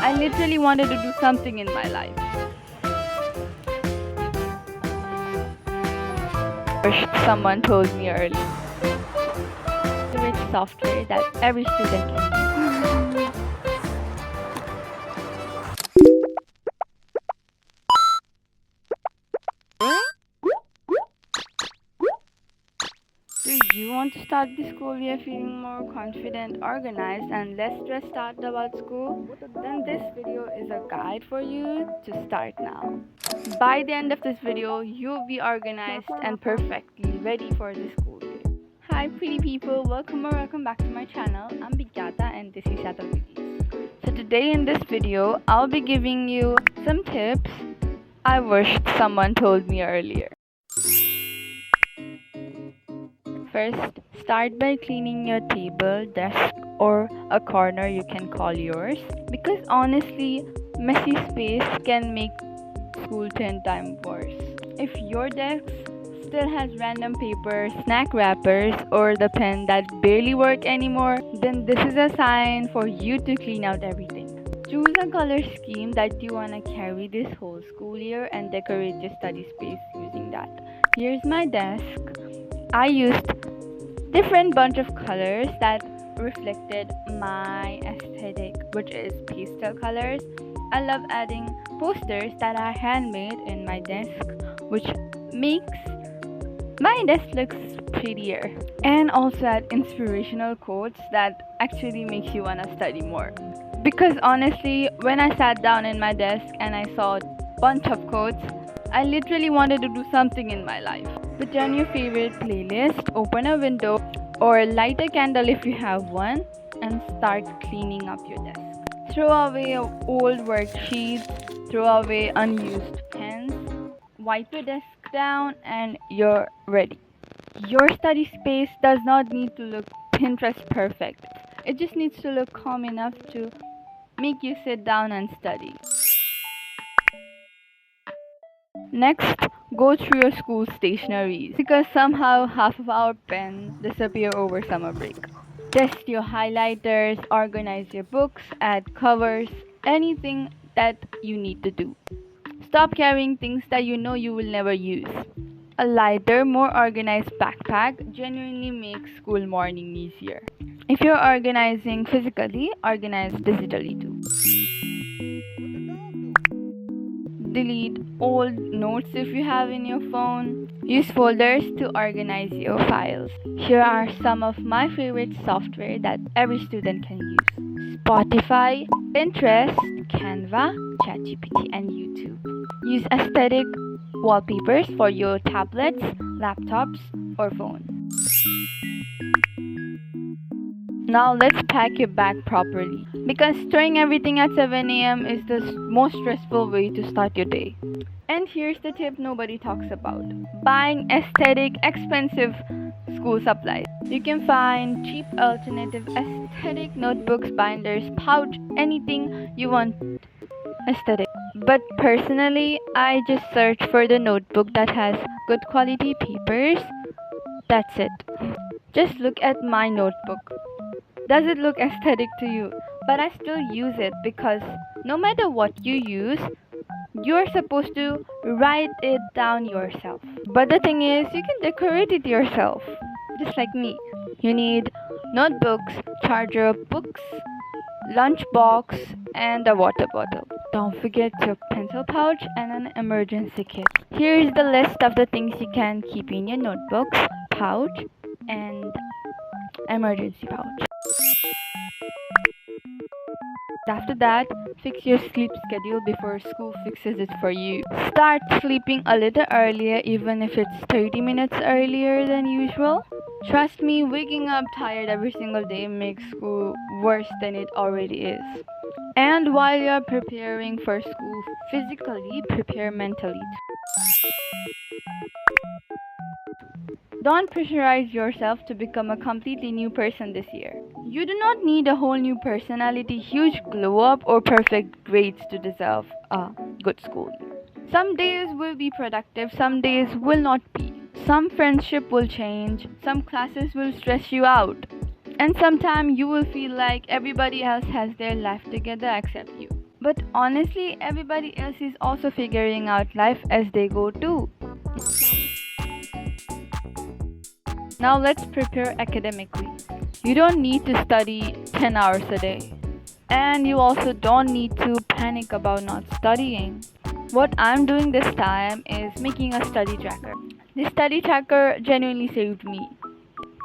I literally wanted to do something in my life. Wish someone told me early. Which software that every student can use. Do you want to start the school year feeling more confident, organized, and less stressed out about school? Then this video is a guide for you to start now. By the end of this video, you'll be organized and perfectly ready for the school year. Hi pretty people, welcome back to my channel. I'm Bigyata and this is hiiii. So today in this video, I'll be giving you some tips I wished someone told me earlier. First, start by cleaning your table, desk, or a corner you can call yours. Because honestly, messy space can make school 10 times worse. If your desk still has random paper, snack wrappers, or the pen that barely work anymore, then this is a sign for you to clean out everything. Choose a color scheme that you wanna carry this whole school year and decorate your study space using that. Here's my desk. I used different bunch of colors that reflected my aesthetic, which is pastel colors. I love adding posters that are handmade in my desk, which makes my desk looks prettier. And also add inspirational quotes that actually makes you wanna study more. Because honestly, when I sat down in my desk and I saw a bunch of quotes, I literally wanted to do something in my life. Put on your favorite playlist, open a window, or light a candle if you have one, and start cleaning up your desk. Throw away old worksheets, throw away unused pens, wipe your desk down, and you're ready. Your study space does not need to look Pinterest perfect. It just needs to look calm enough to make you sit down and study. Next, go through your school stationeries because somehow half of our pens disappear over summer break. Test your highlighters, organize your books, add covers, anything that you need to do. Stop carrying things that you know you will never use. A lighter, more organized backpack genuinely makes school morning easier. If you're organizing physically, organize digitally too. Delete old notes if you have in your phone. Use folders to organize your files. Here are some of my favorite software that every student can use: Spotify, Pinterest, Canva, ChatGPT, and YouTube. Use aesthetic wallpapers for your tablets, laptops, or phone. Now let's pack your bag properly, because storing everything at 7 a.m. is the most stressful way to start your day. And here's the tip nobody talks about: buying aesthetic, expensive school supplies. You can find cheap alternative aesthetic notebooks, binders, pouch, anything you want aesthetic. But personally, I just search for the notebook that has good quality papers. That's it. Just look at my notebook. Does it look aesthetic to you? But I still use it because no matter what you use, you're supposed to write it down yourself. But the thing is, you can decorate it yourself, just like me. You need notebooks, charger, books, lunchbox, and a water bottle. Don't forget your pencil pouch and an emergency kit. Here's the list of the things you can keep in your notebooks, pouch, and emergency pouch. After that, fix your sleep schedule before school fixes it for you. Start sleeping a little earlier, even if it's 30 minutes earlier than usual. Trust me, waking up tired every single day makes school worse than it already is. And while you're preparing for school physically, prepare mentally too. Don't pressurize yourself to become a completely new person this year. You do not need a whole new personality, huge glow up, or perfect grades to deserve a good school year. Some days will be productive, some days will not be. Some friendship will change, some classes will stress you out, and sometimes you will feel like everybody else has their life together except you. But honestly, everybody else is also figuring out life as they go too. Now let's prepare academically. You don't need to study 10 hours a day. And you also don't need to panic about not studying. What I'm doing this time is making a study tracker. This study tracker genuinely saved me.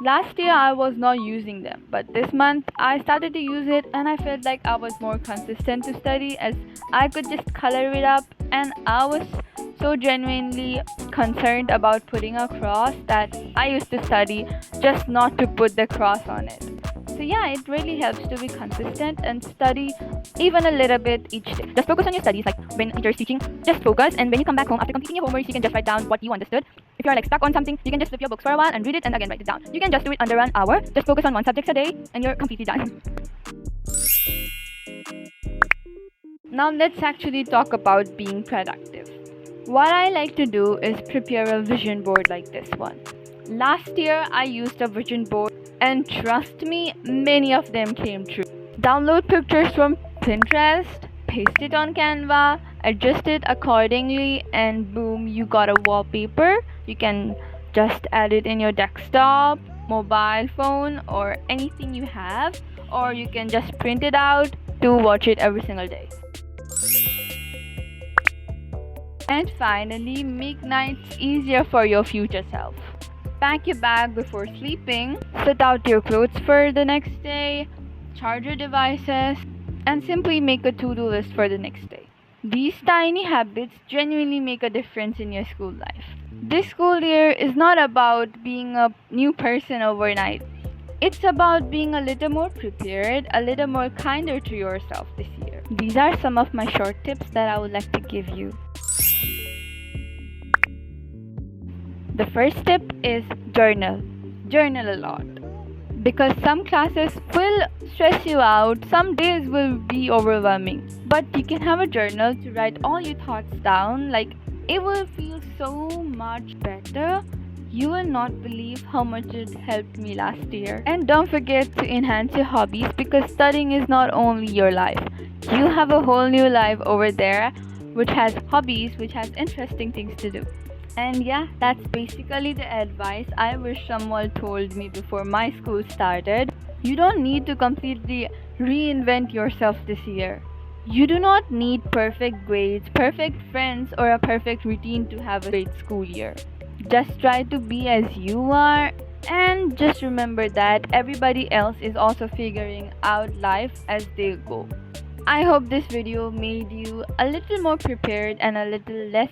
Last year I was not using them, but this month I started to use it and I felt like I was more consistent to study as I could just color it up, and I was so genuinely concerned about putting a cross that I used to study just not to put the cross on it. So yeah, it really helps to be consistent and study even a little bit each day. Just focus on your studies, like when teacher is teaching, just focus, and when you come back home after completing your homework, you can just write down what you understood. If you're like stuck on something, you can just flip your books for a while and read it and again write it down. You can just do it under an hour. Just focus on one subject a day and you're completely done. Now let's actually talk about being productive. What I like to do is prepare a vision board like this one. Last year I used a vision board and trust me, many of them came true. Download pictures from Pinterest, paste it on Canva, adjust it accordingly, and boom, you got a wallpaper. You can just add it in your desktop, mobile phone, or anything you have, or you can just print it out to watch it every single day. And finally, make nights easier for your future self. Pack your bag before sleeping, set out your clothes for the next day, charge your devices, and simply make a to-do list for the next day. These tiny habits genuinely make a difference in your school life. This school year is not about being a new person overnight. It's about being a little more prepared, a little more kinder to yourself this year. These are some of my short tips that I would like to give you. The first tip is journal. Journal a lot. Because some classes will stress you out, some days will be overwhelming. But you can have a journal to write all your thoughts down. Like, it will feel so much better. You will not believe how much it helped me last year. And don't forget to enhance your hobbies, because studying is not only your life. You have a whole new life over there which has hobbies, which has interesting things to do. And yeah, that's basically the advice I wish someone told me before my school started. You don't need to completely reinvent yourself this year. You do not need perfect grades, perfect friends, or a perfect routine to have a great school year. Just try to be as you are, and just remember that everybody else is also figuring out life as they go. I hope this video made you a little more prepared and a little less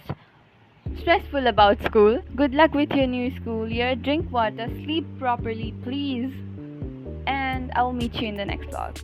stressful about school. Good luck with your new school year. Drink water, sleep properly, please. And I'll meet you in the next vlog.